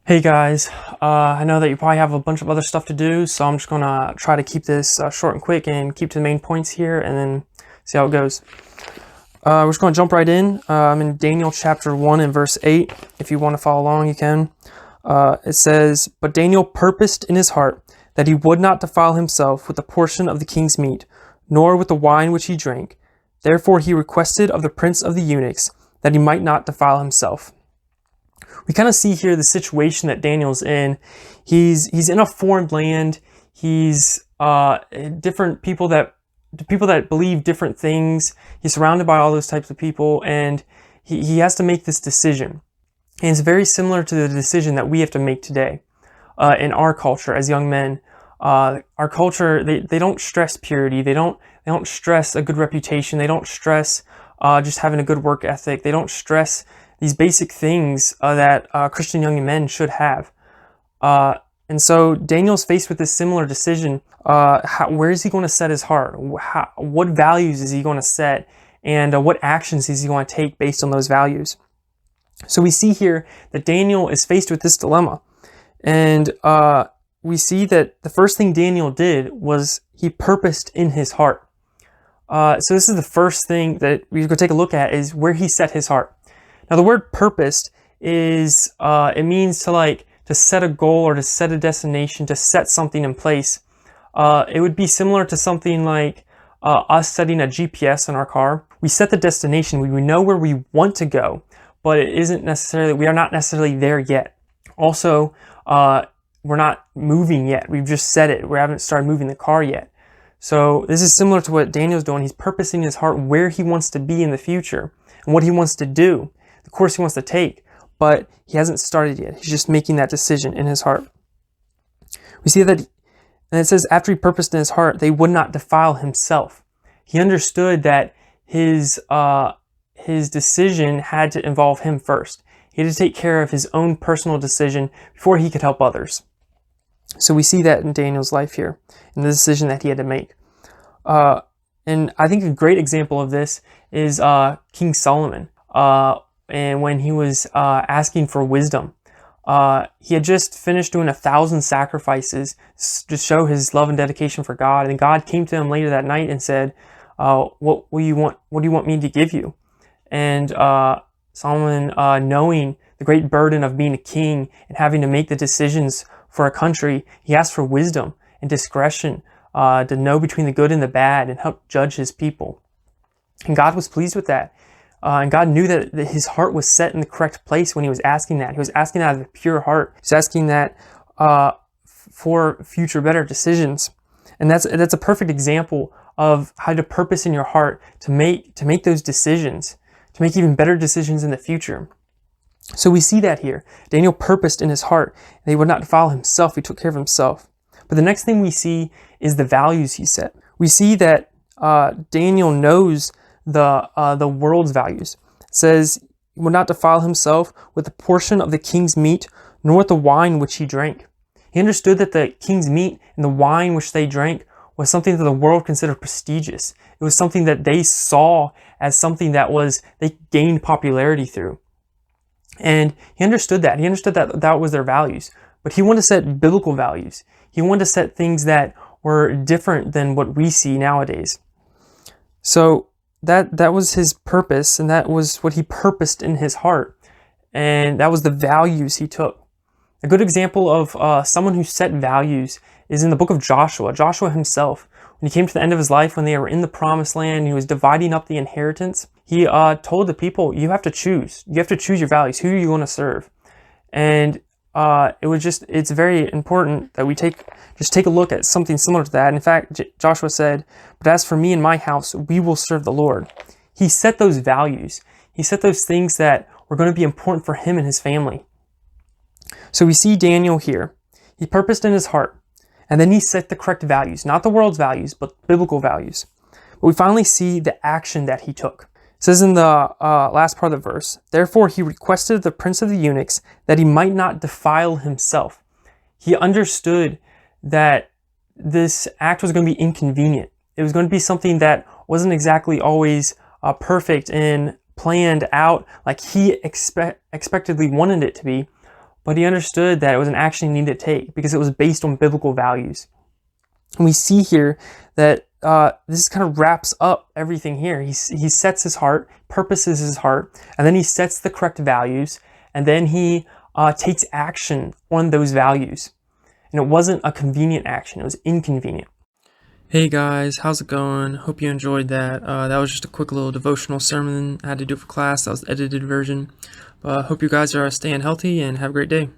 Hey guys, I know that you probably have a bunch of other stuff to do, so I'm just gonna try to keep this short and quick and keep to the main points here and then see how it goes. We're just gonna jump right in. I'm in Daniel chapter 1 and verse 8. If you want to follow along, you can. It says, "But Daniel purposed in his heart that he would not defile himself with a portion of the king's meat, nor with the wine which he drank. Therefore he requested of the prince of the eunuchs that he might not defile himself." We kind of see here the situation that Daniel's in. He's in a foreign land. He's different people that believe different things. He's surrounded by all those types of people, and he has to make this decision. And it's very similar to the decision that we have to make today in our culture as young men. Our culture, they don't stress purity. They don't stress a good reputation. They don't stress just having a good work ethic. They don't stress these basic things that Christian young men should have. And so Daniel's faced with this similar decision. Where is he going to set his heart? What values is he going to set? And what actions is he going to take based on those values? So we see here that Daniel is faced with this dilemma. And we see that the first thing Daniel did was he purposed in his heart. So this is the first thing that we're going to take a look at, is where he set his heart. Now the word purposed is, it means to set a goal or to set a destination, to set something in place. It would be similar to something like us setting a GPS in our car. We set the destination, we know where we want to go, but we are not necessarily there yet. Also, we're not moving yet. We've just set it. We haven't started moving the car yet. So this is similar to what Daniel's doing. He's purposing in his heart where he wants to be in the future and what he wants to do, the course he wants to take, but he hasn't started yet. He's just making that decision in his heart. We see that, and it says, after he purposed in his heart, they would not defile himself. He understood that his decision had to involve him first. He had to take care of his own personal decision before he could help others. So we see that in Daniel's life here, in the decision that he had to make. And I think a great example of this is King Solomon. And when he was asking for wisdom, he had just finished doing 1,000 sacrifices to show his love and dedication for God. And God came to him later that night and said, "What do you want me to give you?" And Solomon, knowing the great burden of being a king and having to make the decisions for a country, he asked for wisdom and discretion to know between the good and the bad and help judge his people. And God was pleased with that. And God knew that his heart was set in the correct place when he was asking that. He was asking out of a pure heart. He was asking that for future better decisions. And that's a perfect example of how to purpose in your heart to make those decisions, to make even better decisions in the future. So we see that here. Daniel purposed in his heart that he would not defile himself. He took care of himself. But the next thing we see is the values he set. We see that Daniel knows the world's values. It says, he would not defile himself with a portion of the king's meat, nor with the wine which he drank. He understood that the king's meat and the wine which they drank was something that the world considered prestigious. It was something that they saw as something that they gained popularity through. And he understood that. He understood that that was their values. But he wanted to set biblical values. He wanted to set things that were different than what we see nowadays. So that was his purpose, and that was what he purposed in his heart. And that was the values he took. A good example of someone who set values is in the book of Joshua. Joshua himself, when he came to the end of his life, when they were in the promised land, he was dividing up the inheritance. He told the people, you have to choose. You have to choose your values. Who are you going to serve? And it's very important that we take a look at something similar to that. And in fact, Joshua said, "But as for me and my house, we will serve the Lord." He set those values. He set those things that were going to be important for him and his family. So we see Daniel here. He purposed in his heart, and then he set the correct values, not the world's values, but biblical values. But we finally see the action that he took. It says in the last part of the verse, "Therefore he requested of the prince of the eunuchs that he might not defile himself." He understood that this act was going to be inconvenient. It was going to be something that wasn't exactly always perfect and planned out like he expectedly wanted it to be. but he understood that it was an action he needed to take because it was based on biblical values. And we see here that this kind of wraps up everything here. He sets his heart, purposes his heart, and then he sets the correct values, and then he takes action on those values. And it wasn't a convenient action, it was inconvenient. Hey guys, how's it going? Hope you enjoyed that. That was just a quick little devotional sermon I had to do for class. That was the edited version. Hope you guys are staying healthy and have a great day.